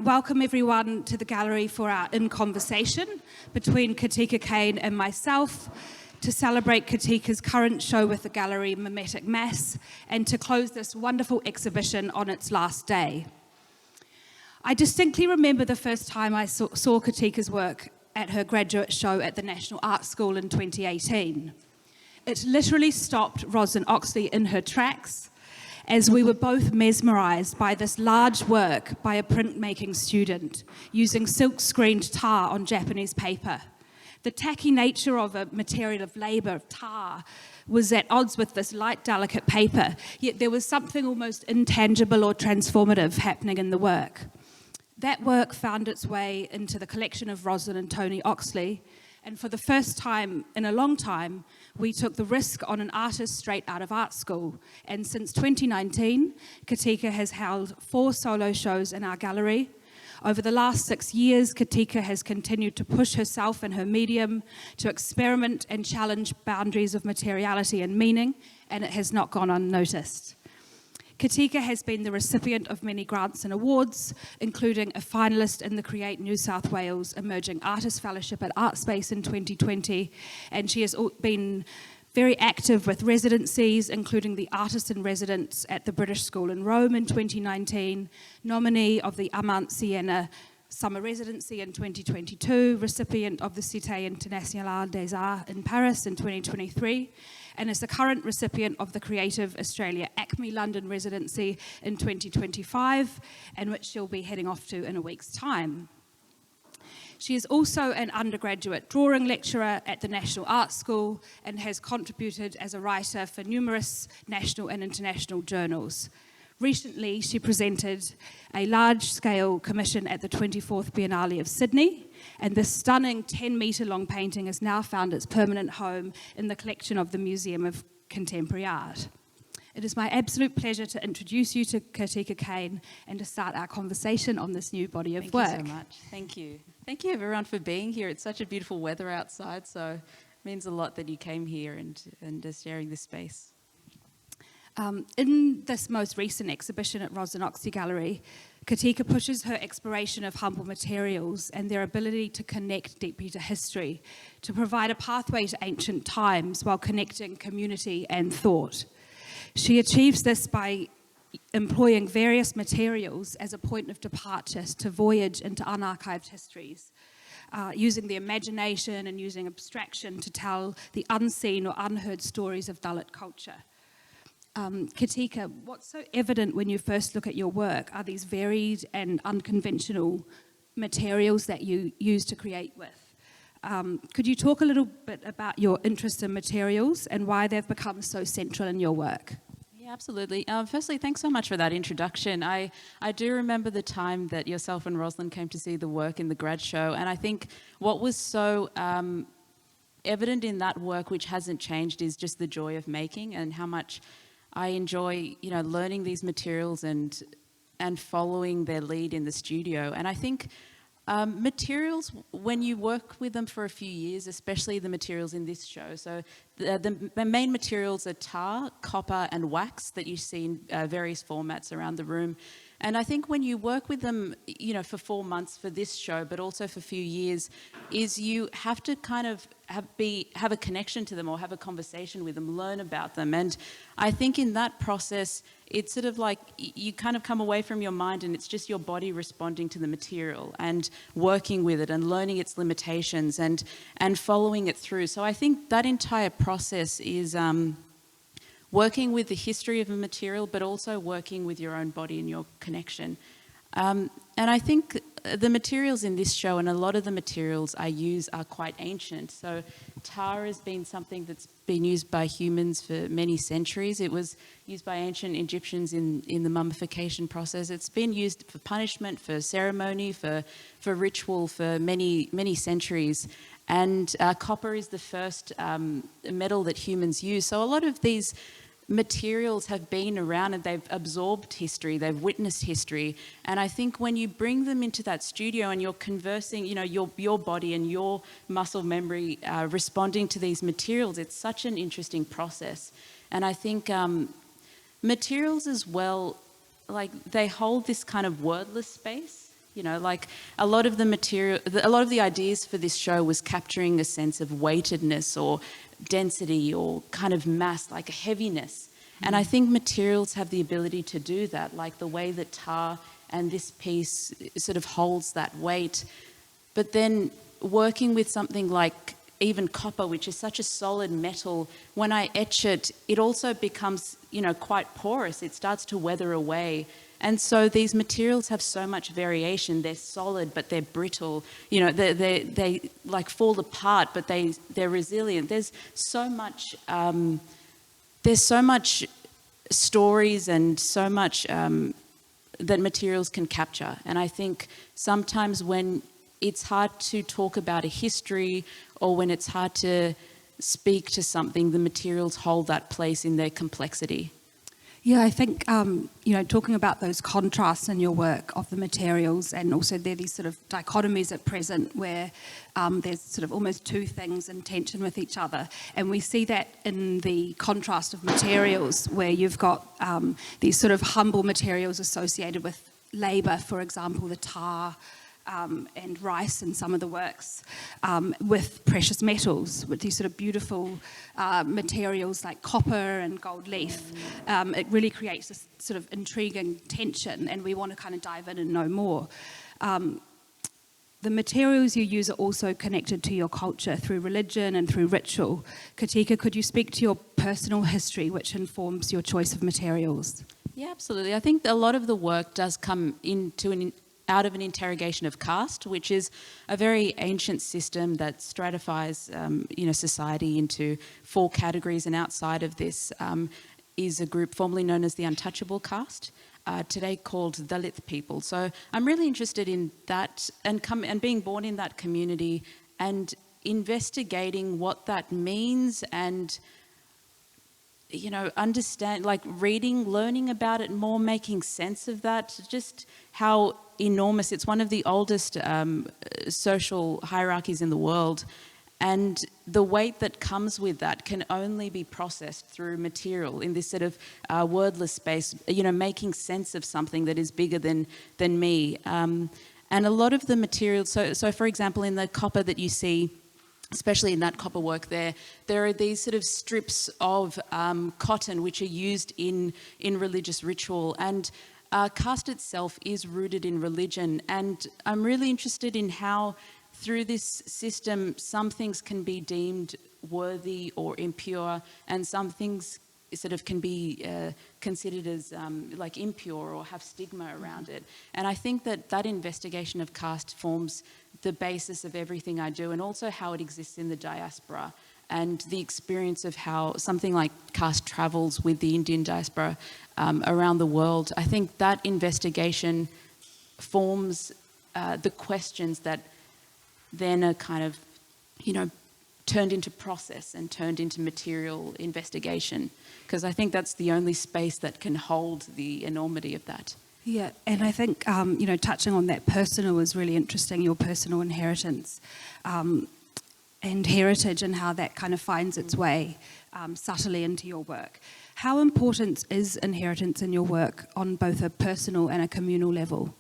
Welcome everyone to the gallery for our In Conversation between Kirtika Kain and myself to celebrate Kirtika's current show with the gallery, Mimetic Mass, and to close this wonderful exhibition on its last day. I distinctly remember the first time I saw Kirtika's work at her graduate show at the National Art School in 2018. It literally stopped Roslyn Oxley in her tracks, as we were both mesmerised by this large work by a printmaking student using silk-screened tar on Japanese paper. The tacky nature of a material of labour, of tar, was at odds with this light, delicate paper, yet there was something almost intangible or transformative happening in the work. That work found its way into the collection of Roslyn and Tony Oxley, and for the first time in a long time, we took the risk on an artist straight out of art school. And since 2019, Kirtika has held 4 solo shows in our gallery. Over the last 6 years, Kirtika has continued to push herself and her medium to experiment and challenge boundaries of materiality and meaning, and it has not gone unnoticed. Kirtika has been the recipient of many grants and awards, including a finalist in the Create New South Wales Emerging Artist Fellowship at Artspace in 2020, and she has been very active with residencies, including the Artist in Residence at the British School in Rome in 2019, nominee of the Amant Siena Summer Residency in 2022, recipient of the Cité Internationale des Arts in Paris in 2023, and is the current recipient of the Creative Australia Acme London Residency in 2025, and which she'll be heading off to in a week's time. She is also an undergraduate drawing lecturer at the National Art School and has contributed as a writer for numerous national and international journals. Recently, she presented a large-scale commission at the 24th Biennale of Sydney, and this stunning 10-metre-long painting has now found its permanent home in the collection of the Museum of Contemporary Art. It is my absolute pleasure to introduce you to Kirtika Kain and to start our conversation on this new body of work. Thank you so much. Thank you. Thank you everyone for being here. It's such a beautiful weather outside, so it means a lot that you came here and are sharing this space. In this most recent exhibition at Roslyn Oxley Gallery, Kirtika pushes her exploration of humble materials and their ability to connect deeply to history, to provide a pathway to ancient times while connecting community and thought. She achieves this by employing various materials as a point of departure to voyage into unarchived histories, using the imagination and using abstraction to tell the unseen or unheard stories of Dalit culture. Kirtika, what's so evident when you first look at your work are these varied and unconventional materials that you use to create with. Could you talk a little bit about your interest in materials and why they've become so central in your work? Yeah, absolutely. Firstly, thanks so much for that introduction. I do remember the time that yourself and Roslyn came to see the work in the grad show, and I think what was so evident in that work, which hasn't changed, is just the joy of making and how much I enjoy, learning these materials and following their lead in the studio. And I think materials, when you work with them for a few years, especially the materials in this show, so the main materials are tar, copper and wax that you see in various formats around the room. And I think when you work with them, for 4 months for this show, but also for a few years, is you have to kind of have a connection to them or have a conversation with them, learn about them. And I think in that process, it's sort of like you kind of come away from your mind and it's just your body responding to the material and working with it and learning its limitations and following it through. So I think that entire process is working with the history of a material, but also working with your own body and your connection. And I think the materials in this show and a lot of the materials I use are quite ancient. So tar has been something that's been used by humans for many centuries. It was used by ancient Egyptians in the mummification process. It's been used for punishment, for ceremony, for ritual for many, many centuries. And copper is the first metal that humans use. So a lot of these materials have been around and they've absorbed history, they've witnessed history. And I think when you bring them into that studio and you're conversing, your body and your muscle memory responding to these materials, it's such an interesting process. And I think materials as well, like they hold this kind of wordless space. You know, like a lot of the material, a lot of the ideas for this show was capturing a sense of weightedness or density or kind of mass, like a heaviness. And I think materials have the ability to do that, like the way that tar and this piece sort of holds that weight. But then working with something like even copper, which is such a solid metal, when I etch it, it also becomes, you know, quite porous. It starts to weather away. And so these materials have so much variation. They're solid, but they're brittle. You know, they like fall apart, but they're resilient. There's so much stories and so much that materials can capture. And I think sometimes when it's hard to talk about a history or when it's hard to speak to something, the materials hold that place in their complexity. Yeah, I think, you know, talking about those contrasts in your work of the materials, and also there are these sort of dichotomies at present where there's sort of almost two things in tension with each other. And we see that in the contrast of materials, where you've got these sort of humble materials associated with labour, for example, the tar, and rice in some of the works, with precious metals, with these sort of beautiful materials like copper and gold leaf. It really creates this sort of intriguing tension, and we want to kind of dive in and know more. The materials you use are also connected to your culture through religion and through ritual. Kirtika, could you speak to your personal history which informs your choice of materials? Yeah, absolutely. I think a lot of the work does come out of an interrogation of caste, which is a very ancient system that stratifies, society into 4 categories, and outside of this is a group formerly known as the untouchable caste, today called Dalit people. So I'm really interested in that and being born in that community and investigating what that means and, you know, understand, like reading, learning about it more, making sense of that, just how enormous. It's one of the oldest social hierarchies in the world, and the weight that comes with that can only be processed through material in this sort of wordless space, you know, making sense of something that is bigger than me. And a lot of the materials, so for example, in the copper that you see, especially in that copper work there are these sort of strips of cotton which are used in religious ritual, and caste itself is rooted in religion. And I'm really interested in how through this system some things can be deemed worthy or impure, and some things sort of can be considered as like impure or have stigma around it. And I think that investigation of caste forms the basis of everything I do, and also how it exists in the diaspora, and the experience of how something like caste travels with the Indian diaspora around the world. I think that investigation forms the questions that then are kind of, you know, turned into process and turned into material investigation, because I think that's the only space that can hold the enormity of that. Yeah, and I think, you know, touching on that personal is really interesting, your personal inheritance and heritage, and how that kind of finds its way subtly into your work. How important is inheritance in your work on both a personal and a communal level?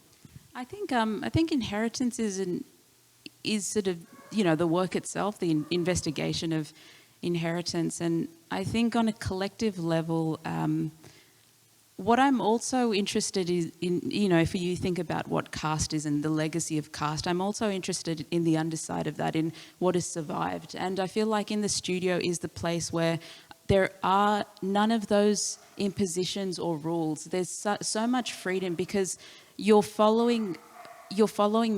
I think inheritance is sort of, you know, the work itself, the investigation of inheritance. And I think on a collective level, what I'm also interested in, you know, if you think about what caste is and the legacy of caste, I'm also interested in the underside of that, in what has survived. And I feel like in the studio is the place where there are none of those impositions or rules. There's so much freedom, because you're following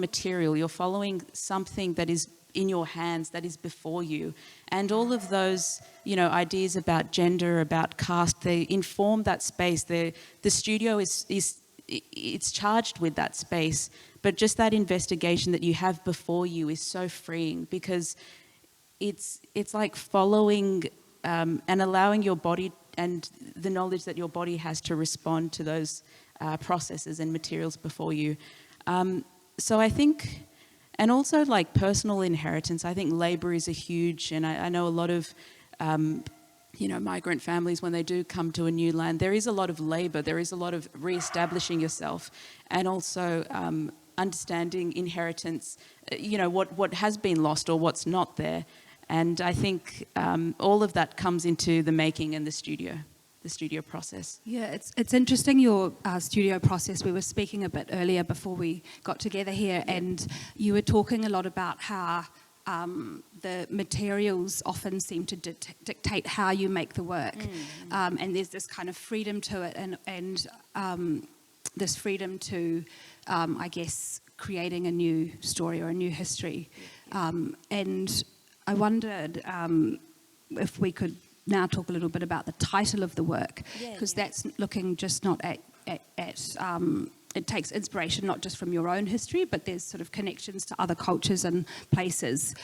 material, you're following something that is in your hands, that is before you. And all of those, you know, ideas about gender, about caste, they inform that space. The studio it's charged with that space, but just that investigation that you have before you is so freeing, because it's like following and allowing your body and the knowledge that your body has to respond to those processes and materials before you. So I think, and also like personal inheritance, I think labour is a huge, and I know a lot of, you know, migrant families, when they do come to a new land, there is a lot of labour, there is a lot of re-establishing yourself, and also understanding inheritance, what has been lost or what's not there. And I think all of that comes into the making and the studio process. Yeah, it's interesting, your studio process. We were speaking a bit earlier before we got together here, and you were talking a lot about how the materials often seem to dictate how you make the work. And there's this kind of freedom to it, and this freedom to, I guess, creating a new story or a new history. And I wondered if we could now talk a little bit about the title of the work, because that's looking just not at it takes inspiration not just from your own history, but there's sort of connections to other cultures and places.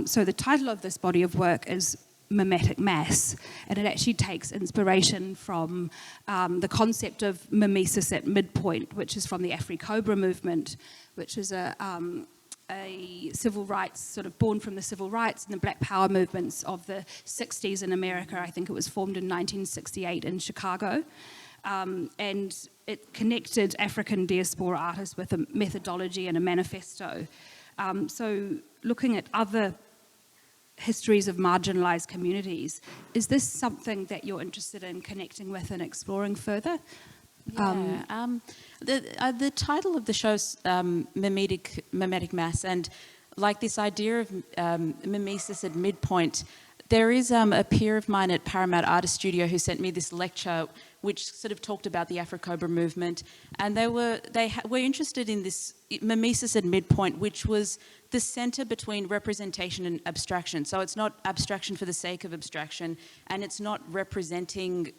So the title of this body of work is Mimetic Mass, and it actually takes inspiration from the concept of mimesis at midpoint, which is from the Afri-Cobra movement, which is a civil rights, sort of born from the civil rights and the Black Power movements of the 60s in America. I think it was formed in 1968 in Chicago. And it connected African diaspora artists with a methodology and a manifesto. So looking at other histories of marginalised communities, is this something that you're interested in connecting with and exploring further? The title of the show's Mimetic Mass, and like this idea of mimesis at midpoint. There is a peer of mine at Paramount Artist Studio who sent me this lecture which sort of talked about the Afri-Cobra movement, and they were interested in this mimesis at midpoint, which was the center between representation and abstraction. So it's not abstraction for the sake of abstraction, and it's not representing,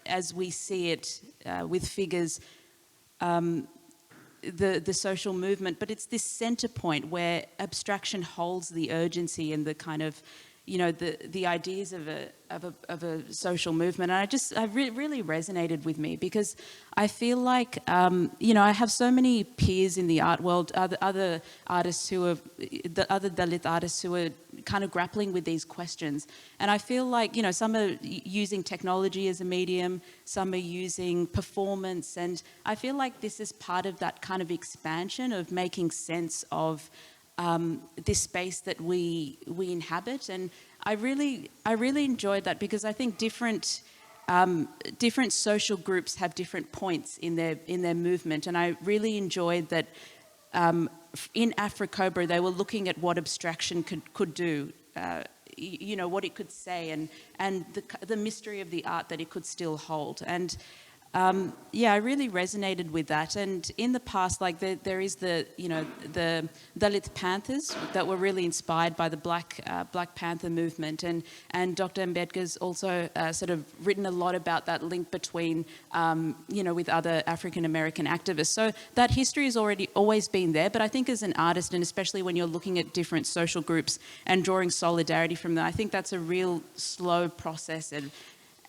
as we see it with figures, the social movement, but it's this center point where abstraction holds the urgency and the kind of, the ideas of a social movement. And really resonated with me, because I feel like, I have so many peers in the art world, other artists other Dalit artists who are kind of grappling with these questions. And I feel like, some are using technology as a medium, some are using performance, and I feel like this is part of that kind of expansion of making sense of this space that we inhabit. And I really enjoyed that, because I think different social groups have different points in their movement, and I really enjoyed that in Afri-Cobra they were looking at what abstraction could do, what it could say, and the mystery of the art that it could still hold. And I really resonated with that. And in the past, like there is the Dalit Panthers that were really inspired by the Black Panther movement, and Dr. Ambedkar's also sort of written a lot about that link between with other African American activists. So that history has always been there. But I think as an artist, and especially when you're looking at different social groups and drawing solidarity from them, I think that's a real slow process,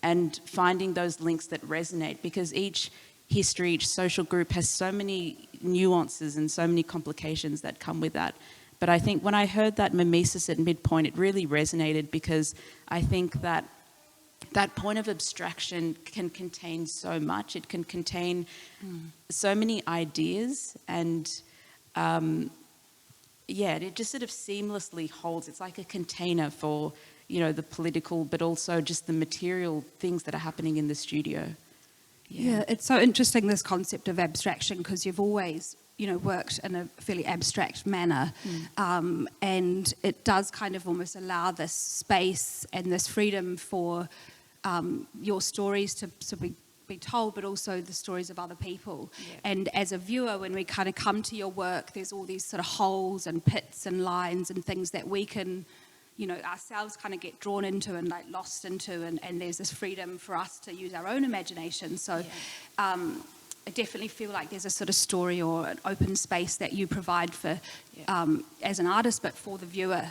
and finding those links that resonate, because each history, each social group has so many nuances and so many complications that come with that. But I think when I heard that mimesis at midpoint, it really resonated, because I think that point of abstraction can contain so much. It can contain so many ideas, and it just sort of seamlessly holds. It's like a container for the political, but also just the material things that are happening in the studio. Yeah, it's so interesting, this concept of abstraction, because you've always, worked in a fairly abstract manner, and it does kind of almost allow this space and this freedom for your stories to be told, but also the stories of other people. Yeah. And as a viewer, when we kind of come to your work, there's all these sort of holes and pits and lines and things that we can ourselves kind of get drawn into and like lost into, and there's this freedom for us to use our own imagination. So I definitely feel like there's a sort of story or an open space that you provide for as an artist, but for the viewer,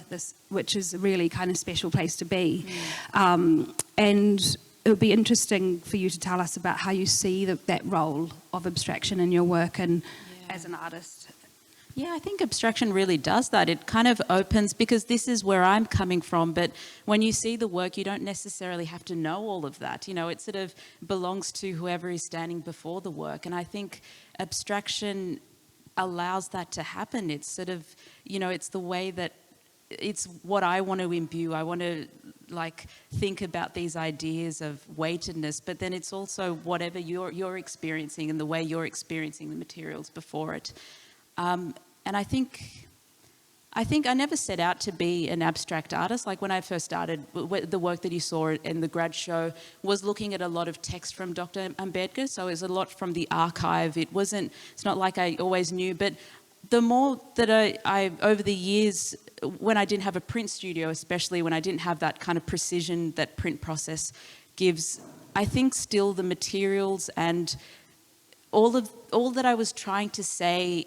which is a really kind of special place to be. And it would be interesting for you to tell us about how you see that role of abstraction in your work and as an artist. Yeah, I think abstraction really does that. It kind of opens, because this is where I'm coming from, but when you see the work, you don't necessarily have to know all of that. It sort of belongs to whoever is standing before the work. And I think abstraction allows that to happen. It's sort of, it's the way that, it's what I want to imbue. I want to like think about these ideas of weightedness, but then it's also whatever you're experiencing and the way you're experiencing the materials before it. And I think I never set out to be an abstract artist. Like when I first started, the work that you saw in the grad show was looking at a lot of text from Dr. Ambedkar. So it was a lot from the archive. It's not like I always knew, but the more that I over the years, when I didn't have a print studio, especially when I didn't have that kind of precision that print process gives, I think still the materials and all that I was trying to say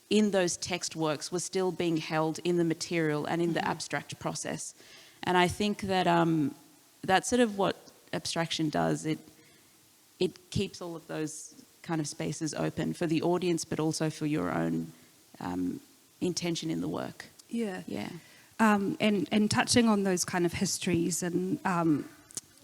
in those text works was still being held in the material and in the abstract process. And I think that that's sort of what abstraction does. It keeps all of those kind of spaces open for the audience, but also for your own intention in the work. Yeah. Yeah. And touching on those kind of histories, and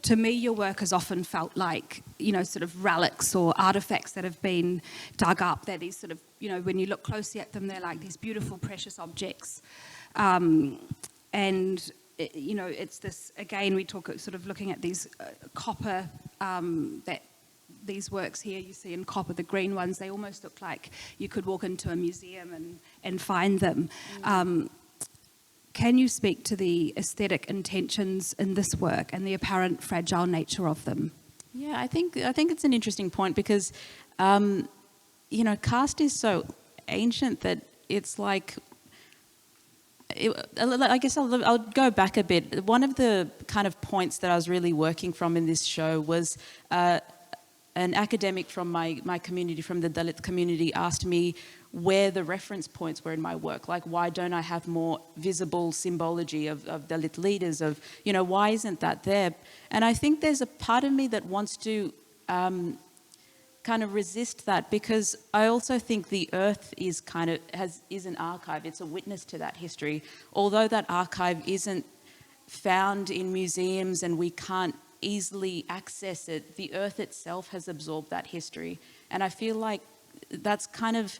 to me your work has often felt like, sort of relics or artifacts that have been dug up. They're these sort of, when you look closely at them, they're like these beautiful precious objects. And it's this, again, we talk sort of looking at these copper, that these works here you see in copper, the green ones, they almost look like you could walk into a museum and find them. Can you speak to the aesthetic intentions in this work and the apparent fragile nature of them? Yeah, I think it's an interesting point because, cast is so ancient that it's like, I guess I'll go back a bit. One of the kind of points that I was really working from in this show was an academic from my community, from the Dalit community, asked me where the reference points were in my work. Like, why don't I have more visible symbology of Dalit leaders, of, why isn't that there? And I think there's a part of me that wants to kind of resist that, because I also think the earth is is an archive. It's a witness to that history. Although that archive isn't found in museums and we can't easily access it, the earth itself has absorbed that history. And I feel like that's kind of,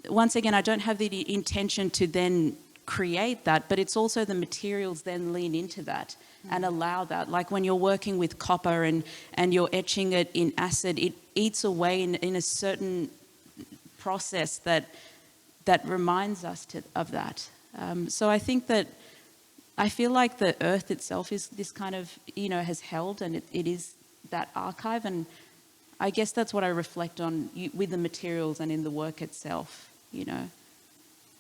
once again, I don't have the intention to then create that, but it's also the materials then lean into that and allow that. Like when you're working with copper and you're etching it in acid, it eats away in a certain process that reminds us of that. So I think that I feel like the earth itself is this kind of, has held, and it is that archive. And I guess that's what I reflect on with the materials and in the work itself,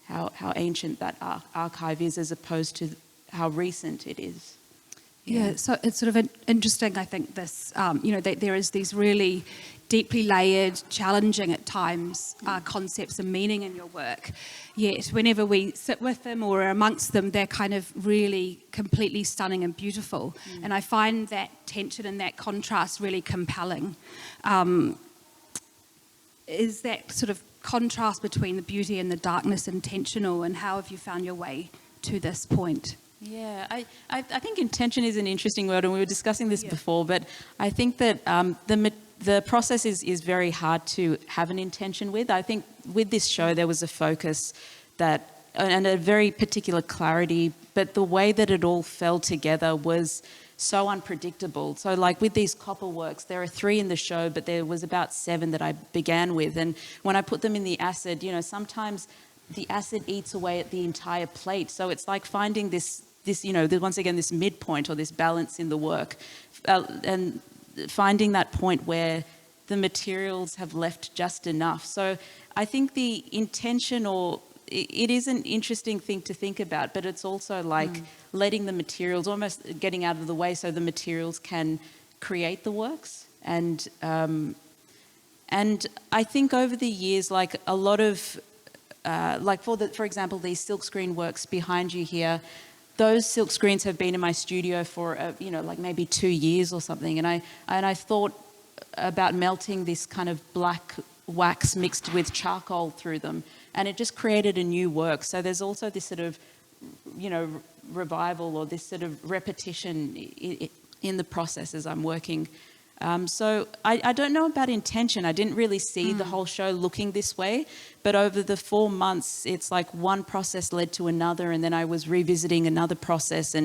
how ancient that archive is as opposed to how recent it is. Yeah, so it's sort of interesting, I think, this, that there is these really deeply layered, challenging at times concepts and meaning in your work. Yet whenever we sit with them or are amongst them, they're kind of really completely stunning and beautiful. And I find that tension and that contrast really compelling. Is that sort of contrast between the beauty and the darkness intentional, and how have you found your way to this point? Yeah, I think intention is an interesting word, and we were discussing this before, but I think that the process is very hard to have an intention with. I think with this show there was a focus and a very particular clarity, but the way that it all fell together was so unpredictable. So like with these copper works, there are 3 in the show, but there was about 7 that I began with. And when I put them in the acid, sometimes the acid eats away at the entire plate. So it's like finding this once again, this midpoint or this balance in the work, and finding that point where the materials have left just enough. So I think the intention, or it is an interesting thing to think about, but it's also like letting the materials, almost getting out of the way so the materials can create the works. And I think over the years, like a lot of, for example, these silkscreen works behind you here, those silk screens have been in my studio for, like maybe 2 years or something. And I thought about melting this kind of black wax mixed with charcoal through them. And it just created a new work. So there's also this sort of, revival or this sort of repetition in the process as I'm working. So I don't know about intention. I didn't really see the whole show looking this way, but over the 4 months, it's like one process led to another, and then I was revisiting another process.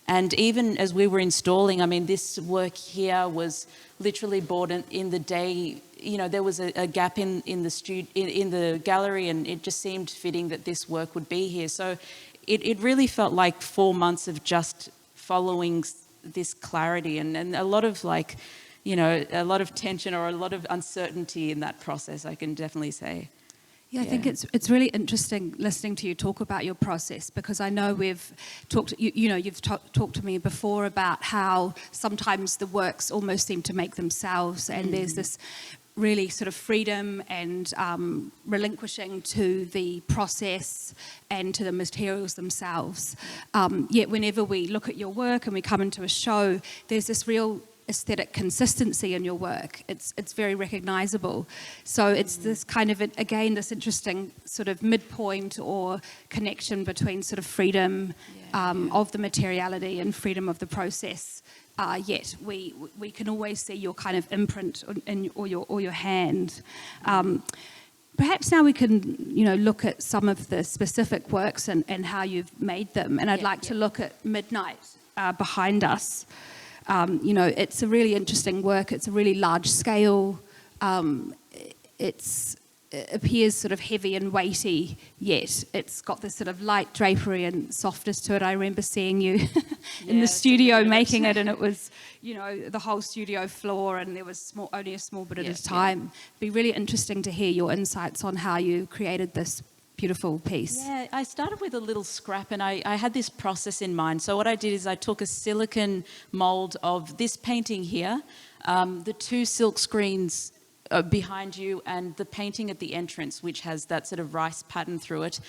And even as we were installing, I mean, this work here was literally bought in the day. You know, there was a gap in the gallery, and it just seemed fitting that this work would be here. So it really felt like 4 months of just following this clarity, and a lot of like, you know, a lot of tension or a lot of uncertainty in that process, I can definitely say. Yeah, I think it's really interesting listening to you talk about your process, because I know we've talked, you've talked to me before about how sometimes the works almost seem to make themselves, and there's this really sort of freedom and relinquishing to the process and to the materials themselves. Yet whenever we look at your work and we come into a show, there's this real aesthetic consistency in your work. It's very recognizable. So it's this kind of, again, this interesting sort of midpoint or connection between sort of freedom of the materiality and freedom of the process. Yet we can always see your kind of imprint or your hand. Perhaps now we can, look at some of the specific works and how you've made them. And I'd like to look at Midnight behind us. It's a really interesting work. It's a really large scale. It appears sort of heavy and weighty, yet it's got this sort of light drapery and softness to it. I remember seeing you in the studio making it, and it was, the whole studio floor, and there was only a small bit at a time. It'd be really interesting to hear your insights on how you created this beautiful piece. Yeah, I started with a little scrap, and I had this process in mind. So what I did is I took a silicone mold of this painting here, the 2 silk screens behind you, and the painting at the entrance, which has that sort of rice pattern through it.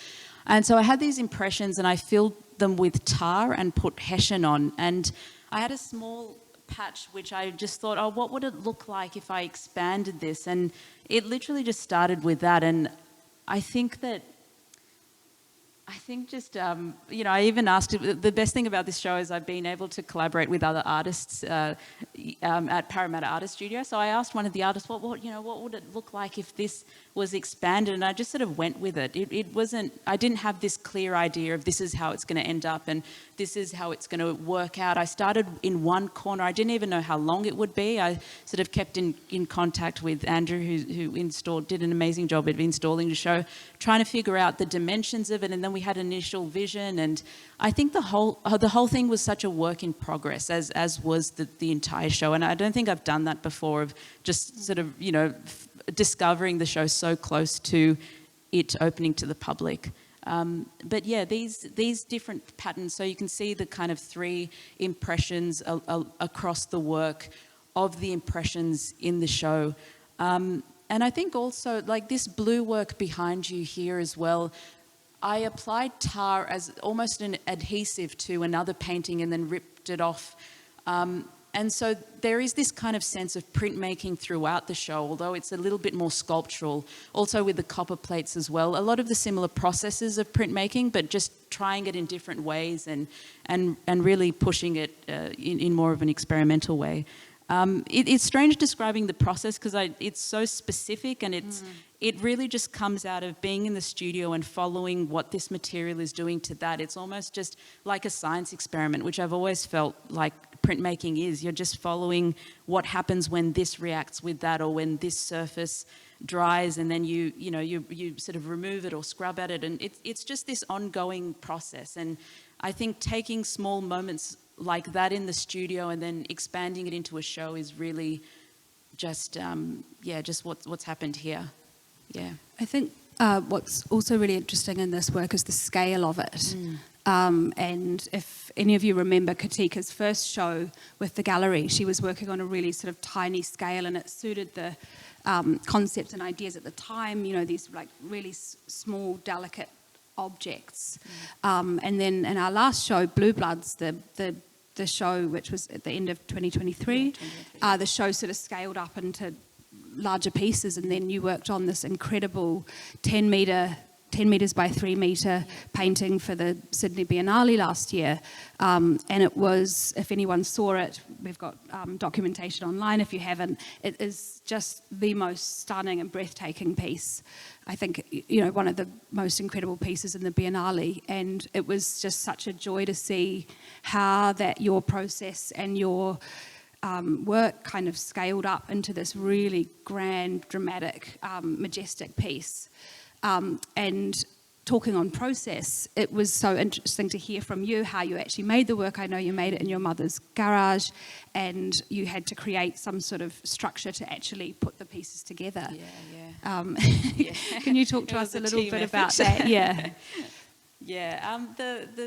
And so I had these impressions, and I filled them with tar and put hessian on. And I had a small patch which I just thought, oh, what would it look like if I expanded this? And it literally just started with that. And I think just, I even asked, the best thing about this show is I've been able to collaborate with other artists at Parramatta Artist Studio. So I asked one of the artists, what would it look like if this was expanded? And I just sort of went with it. It wasn't, I didn't have this clear idea of this is how it's going to end up and this is how it's going to work out. I started in one corner. I didn't even know how long it would be. I sort of kept in contact with Andrew, who did an amazing job of installing the show, trying to figure out the dimensions of it, and then we had an initial vision. And I think the whole thing was such a work in progress, as was the entire show. And I don't think I've done that before, of just sort of discovering the show so close to it opening to the public. But yeah, these different patterns, so you can see the kind of 3 impressions across the work of the impressions in the show. And I think also, like this blue work behind you here as well, I applied tar as almost an adhesive to another painting and then ripped it off. And so there is this kind of sense of printmaking throughout the show, although it's a little bit more sculptural. Also with the copper plates as well. A lot of the similar processes of printmaking, but just trying it in different ways and really pushing it in more of an experimental way. It's strange describing the process because it's so specific, and it really just comes out of being in the studio and following what this material is doing to that. It's almost just like a science experiment, which I've always felt like printmaking is. You're just following what happens when this reacts with that, or when this surface dries, and then you sort of remove it or scrub at it, and it's just this ongoing process. And I think taking small moments like that in the studio and then expanding it into a show is really just just what's happened here. Yeah, I think what's also really interesting in this work is the scale of it. And if any of you remember Kirtika's first show with the gallery, she was working on a really sort of tiny scale, and it suited the concepts and ideas at the time, these like really small, delicate objects. And then in our last show, Blue Bloods, the show which was at the end of 2023, the show sort of scaled up into larger pieces, and then you worked on this incredible 10-metre 10 metres by 3 metre painting for the Sydney Biennale last year. And it was, if anyone saw it, we've got documentation online if you haven't, it is just the most stunning and breathtaking piece. I think, you know, one of the most incredible pieces in the Biennale, and it was just such a joy to see how that your process and your work kind of scaled up into this really grand, dramatic, majestic piece. And talking on process, it was so interesting to hear from you how you actually made the work. I know you made it in your mother's garage, and you had to create some sort of structure to actually put the pieces together. Yeah. Can you talk to us a little bit about that? Yeah. Yeah,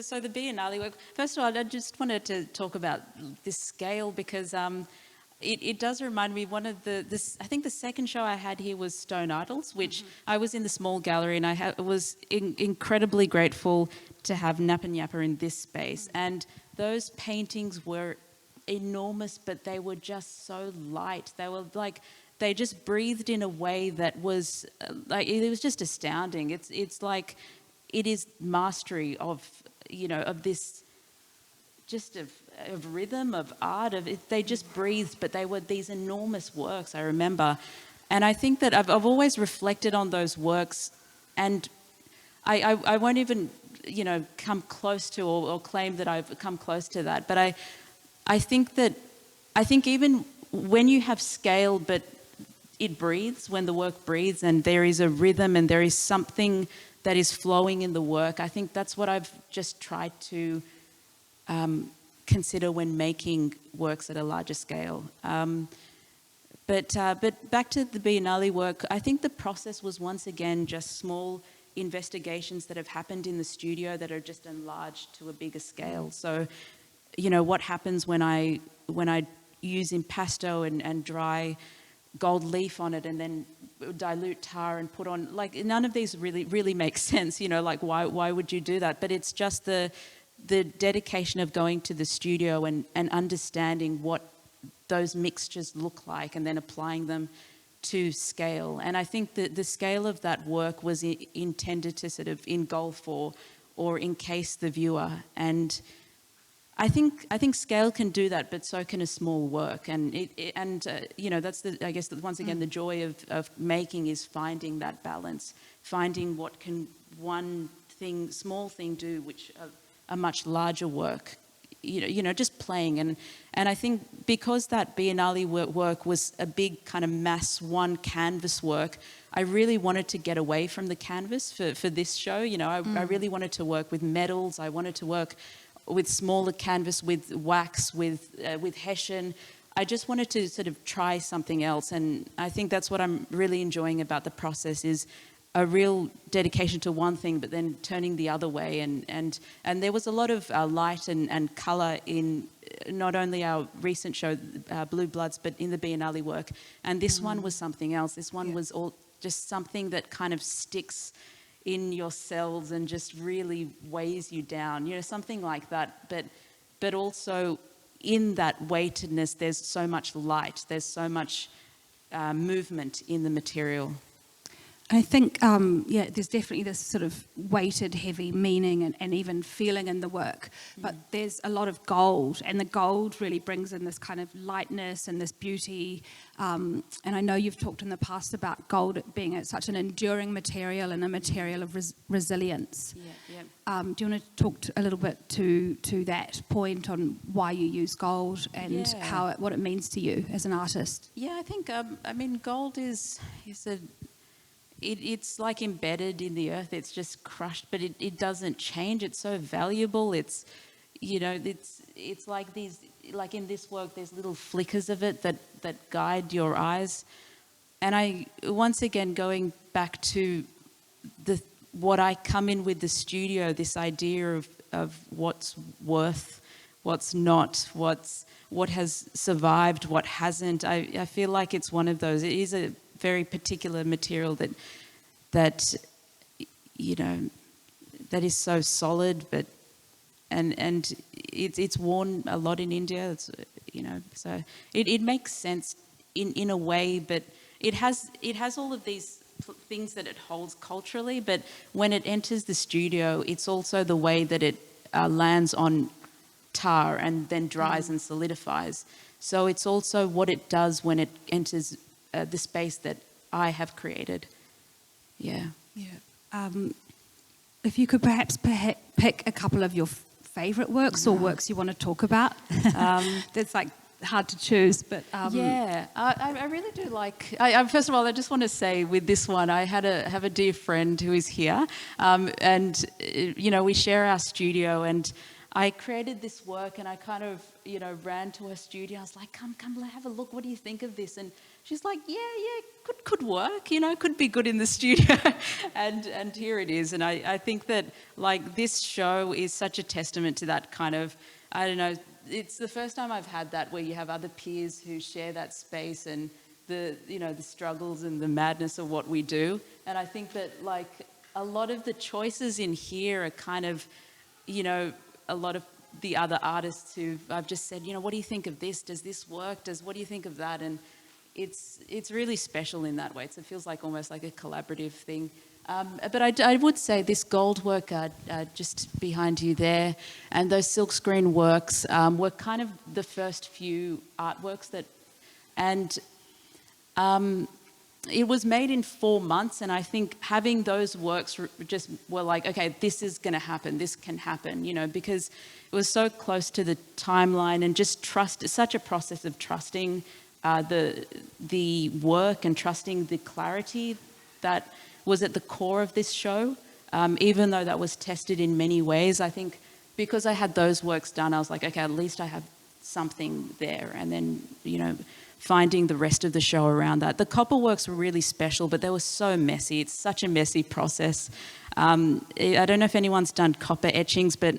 so the Biennale work, first of all, I just wanted to talk about this scale because it does remind me, I think the second show I had here was Stone Idols, which I was in the small gallery, and I was incredibly grateful to have Napa Nyapa in this space. And those paintings were enormous, but they were just so light. They were like, they just breathed in a way that was, like, it was just astounding. It's like, it is mastery of, you know, of this, just of rhythm, of art, they just breathed, but they were these enormous works, I remember. And I think that I've always reflected on those works, and I won't even, you know, come close to or claim that I've come close to that, but I think even when you have scale, but it breathes, when the work breathes and there is a rhythm and there is something that is flowing in the work, I think that's what I've just tried to consider when making works at a larger scale. But back to the Biennale work, I think the process was once again just small investigations that have happened in the studio that are just enlarged to a bigger scale. So, you know, what happens when I use impasto and dry gold leaf on it and then dilute tar and put on, like, none of these really make sense, you know, like why would you do that? But it's just the dedication of going to the studio and understanding what those mixtures look like and then applying them to scale. And I think that the scale of that work was intended to sort of engulf or encase the viewer. And I think scale can do that, but so can a small work. And you know, that's I guess once again the joy of making is finding that balance, finding what can one thing, small thing, do, which a much larger work. You know, just playing. And I think because that Biennale work was a big kind of mass one canvas work, I really wanted to get away from the canvas for this show. You know, I really wanted to work with metals. I wanted to work with smaller canvas, with wax, with hessian. I just wanted to sort of try something else, and I think that's what I'm really enjoying about the process, is a real dedication to one thing, but then turning the other way. And there was a lot of light and colour in not only our recent show, Blue Bloods, but in the Biennale work. And this one was something else. This one was all just something that kind of sticks in your cells and just really weighs you down, you know, something like that. But also in that weightedness, there's so much light, there's so much movement in the material. I think, there's definitely this sort of weighted, heavy meaning and even feeling in the work. But there's a lot of gold, and the gold really brings in this kind of lightness and this beauty. And I know you've talked in the past about gold being such an enduring material and a material of resilience. Do you want to talk a little bit to that point on why you use gold and what it means to you as an artist? Yeah, I think, gold is it's like embedded in the earth. It's just crushed, but it doesn't change. It's so valuable. It's, you know, it's like these, like in this work, there's little flickers of it that guide your eyes. And I, once again, going back to what I come in with the studio, this idea of what's worth, what's not, what has survived, what hasn't. I feel like it's one of those. It is a very particular material that you know, that is so solid, but and it's worn a lot in India. It's, you know, so it makes sense in a way, but it has all of these things that it holds culturally, but when it enters the studio, it's also the way that it lands on tar and then dries and solidifies. So it's also what it does when it enters the space that I have created. Yeah. Yeah. If you could perhaps pick a couple of your favourite works or works you want to talk about. That's like hard to choose, but yeah, I really do like. First of all, I just want to say with this one, I have a dear friend who is here, and you know, we share our studio, and I created this work, and I kind of, you know, ran to her studio. I was like, come, have a look. What do you think of this? And she's like, yeah, could work, you know, could be good in the studio. and here it is. And I think that like this show is such a testament to that kind of, I don't know, it's the first time I've had that where you have other peers who share that space and the, you know, the struggles and the madness of what we do. And I think that like a lot of the choices in here are kind of, you know, a lot of the other artists who I've just said, you know, what do you think of this? Does this work? What do you think of that? And it's really special in that way. It feels like almost like a collaborative thing. But I would say this gold work just behind you there and those silkscreen works were kind of the first few artworks that, and it was made in 4 months, and I think having those works just were like, okay, this is going to happen, this can happen, you know, because it was so close to the timeline and just trust, such a process of trusting the work and trusting the clarity that was at the core of this show, even though that was tested in many ways. I think because I had those works done, I was like, okay, at least I have something there, and then, you know, finding the rest of the show around that. The copper works were really special, but they were so messy. It's such a messy process. I don't know if anyone's done copper etchings, but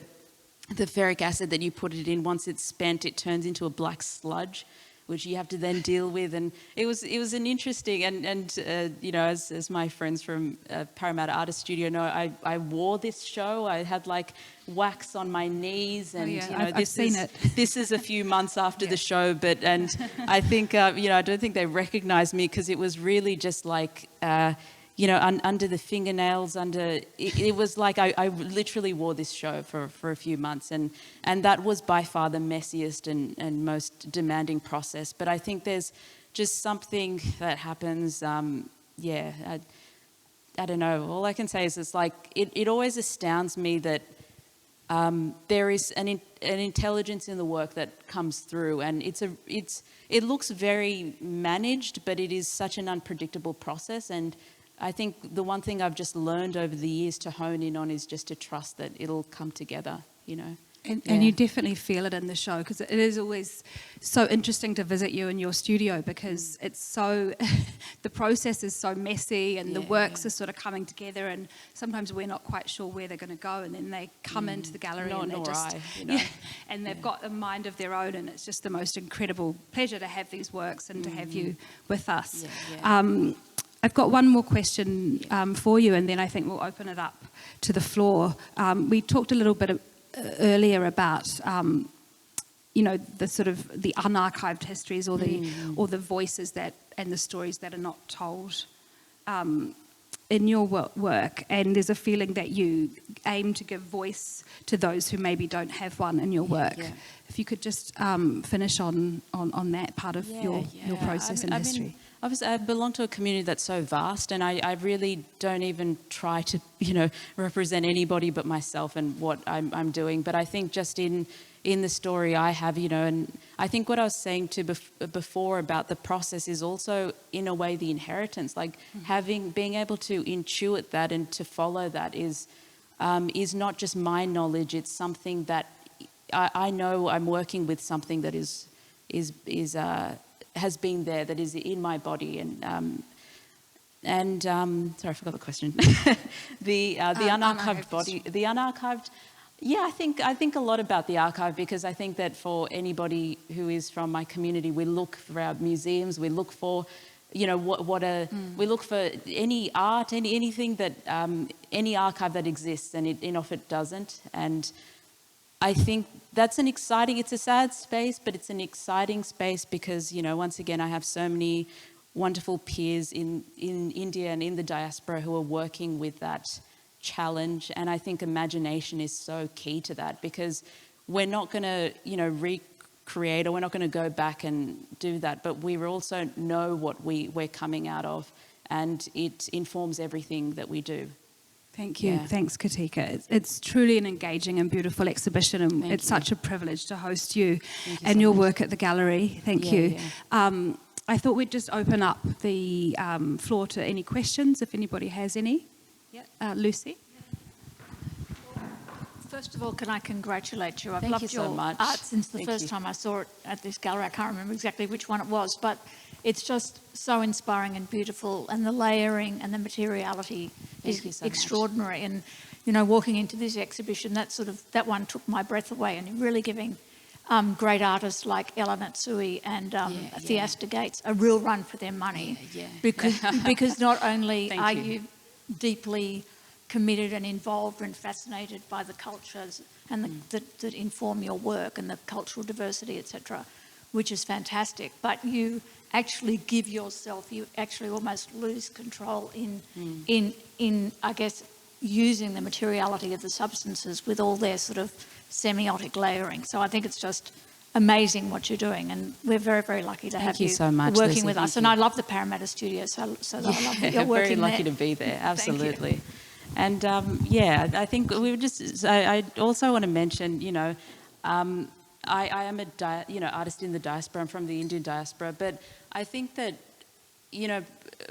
the ferric acid that you put it in, once it's spent, it turns into a black sludge, which you have to then deal with. And it was an interesting, and you know, as my friends from Parramatta Artist Studio know, I wore this show. I had like wax on my knees, and you know, I've seen it. This is a few months after the show, but I think you know, I don't think they recognized me because it was really just like you know, under the fingernails, it was like I literally wore this show for a few months, and that was by far the messiest and most demanding process. But I think there's just something that happens, yeah, I don't know, all I can say is it's like, it always astounds me that there is an intelligence in the work that comes through, and it looks very managed, but it is such an unpredictable process. And I think the one thing I've just learned over the years to hone in on is just to trust that it'll come together, you know. And you definitely feel it in the show, because it is always so interesting to visit you in your studio, because it's so, the process is so messy, and the works are sort of coming together, and sometimes we're not quite sure where they're going to go, and then they come into the gallery and they're just, you know. and they've got a mind of their own, and it's just the most incredible pleasure to have these works and to have you with us. I've got one more question for you, and then I think we'll open it up to the floor. We talked a little bit earlier about, you know, the sort of the unarchived histories, or the voices that and the stories that are not told in your work. And there's a feeling that you aim to give voice to those who maybe don't have one in your work. If you could just finish on that part of your process and history. Obviously, I belong to a community that's so vast, and I really don't even try to, you know, represent anybody but myself and what I'm doing. But I think just in the story I have, you know, and I think what I was saying before about the process is also, in a way, the inheritance. Like being able to intuit that and to follow that is not just my knowledge. It's something that I know I'm working with, something that has been there, that is in my body. And sorry, I forgot the question. the unarchived body, the unarchived. Yeah, I think a lot about the archive, because I think that for anybody who is from my community, we look for our museums, we look for, you know, we look for any art, anything that any archive that exists, and it doesn't. And I think that's it's a sad space, but it's an exciting space, because, you know, once again, I have so many wonderful peers in India and in the diaspora who are working with that challenge. And I think imagination is so key to that, because we're not going to, recreate, or we're not going to go back and do that, but we also know what we're coming out of, and it informs everything that we do. Thank you. Yeah. Thanks, Kirtika. It's truly an engaging and beautiful exhibition, and it's such a privilege to host you and your work at the gallery. Thank you. Yeah. I thought we'd just open up the floor to any questions, if anybody has any. Lucy? First of all, can I congratulate you? I've Thank loved you so your much. art since the first time I saw it at this gallery. I can't remember exactly which one it was, but it's just so inspiring and beautiful, and the layering and the materiality is extraordinary. And, walking into this exhibition, that one took my breath away, and really giving great artists like Ella Natsui and Theaster Gates a real run for their money. Because not only are you deeply committed and involved and fascinated by the cultures and that inform your work, and the cultural diversity, etc., which is fantastic, but you actually give yourself, you actually almost lose control in I guess, using the materiality of the substances with all their sort of semiotic layering. So I think it's just amazing what you're doing, and we're very, very lucky to have you so much, working Lucy, with us. And I love the Parramatta studio, so I love that you're working very lucky there. to be there, absolutely. And I think I also want to mention, I am a artist in the diaspora. I'm from the Indian diaspora, but I think that,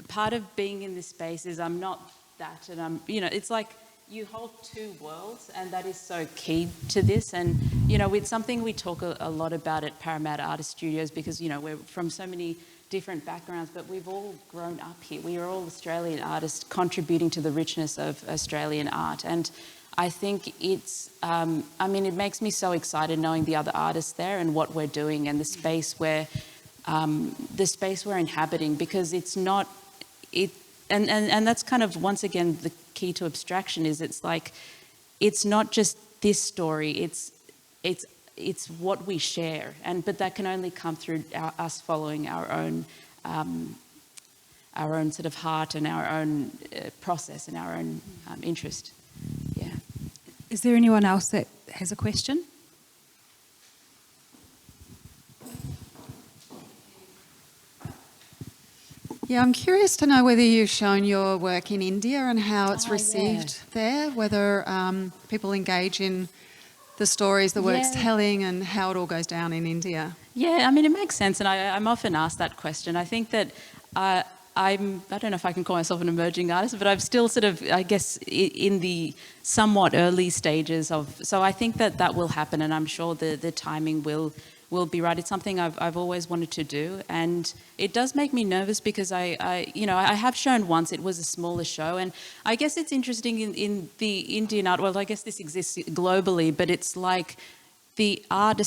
part of being in this space is I'm not that, and I'm, it's like you hold two worlds, and that is so key to this. And, it's something we talk a lot about at Parramatta Artist Studios, because, we're from so many different backgrounds, but we've all grown up here. We are all Australian artists contributing to the richness of Australian art. And I think it's, it makes me so excited knowing the other artists there and what we're doing, and the space we're inhabiting, because it's not, and that's kind of, once again, the key to abstraction is it's not just this story, it's what we share, but that can only come through us following our own sort of heart and our own process and our own interest. Yeah. Is there anyone else that has a question? Yeah, I'm curious to know whether you've shown your work in India and how it's received there, whether people engage in the stories the work's telling, and how it all goes down in India. Yeah, it makes sense, and I'm often asked that question. I think that I don't know if I can call myself an emerging artist, but I'm still sort of, I guess, in the somewhat early stages of, so I think that will happen, and I'm sure the timing will be right. It's something I've always wanted to do, and it does make me nervous, because I have shown once. It was a smaller show, and I guess it's interesting in the Indian art world. I guess this exists globally, but it's like the art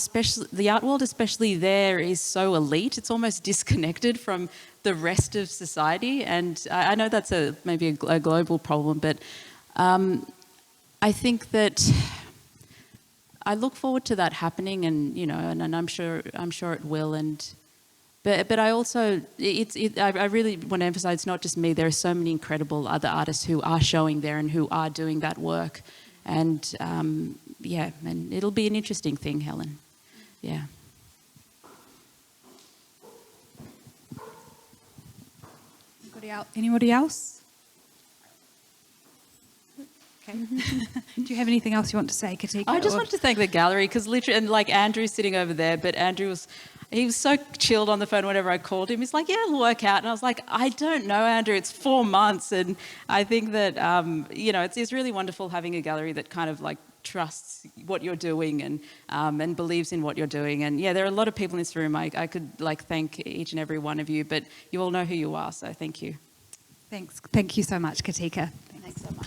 world, especially there, is so elite. It's almost disconnected from the rest of society, and I know that's maybe a global problem, but I think that I look forward to that happening, and and I'm sure it will. But I also I really want to emphasize, it's not just me. There are so many incredible other artists who are showing there and who are doing that work, and and it'll be an interesting thing, Helen. Yeah. Anybody else? Okay. Do you have anything else you want to say, Kirtika? I just wanted to thank the gallery, because literally, and like Andrew's sitting over there, but he was so chilled on the phone whenever I called him. He's like, yeah, it'll work out. And I was like, I don't know, Andrew, it's 4 months. And I think that, it's really wonderful having a gallery that kind of like trusts what you're doing and believes in what you're doing. And yeah, there are a lot of people in this room. I could thank each and every one of you, but you all know who you are. So thank you. Thanks. Thank you so much, Kirtika. Thanks so much.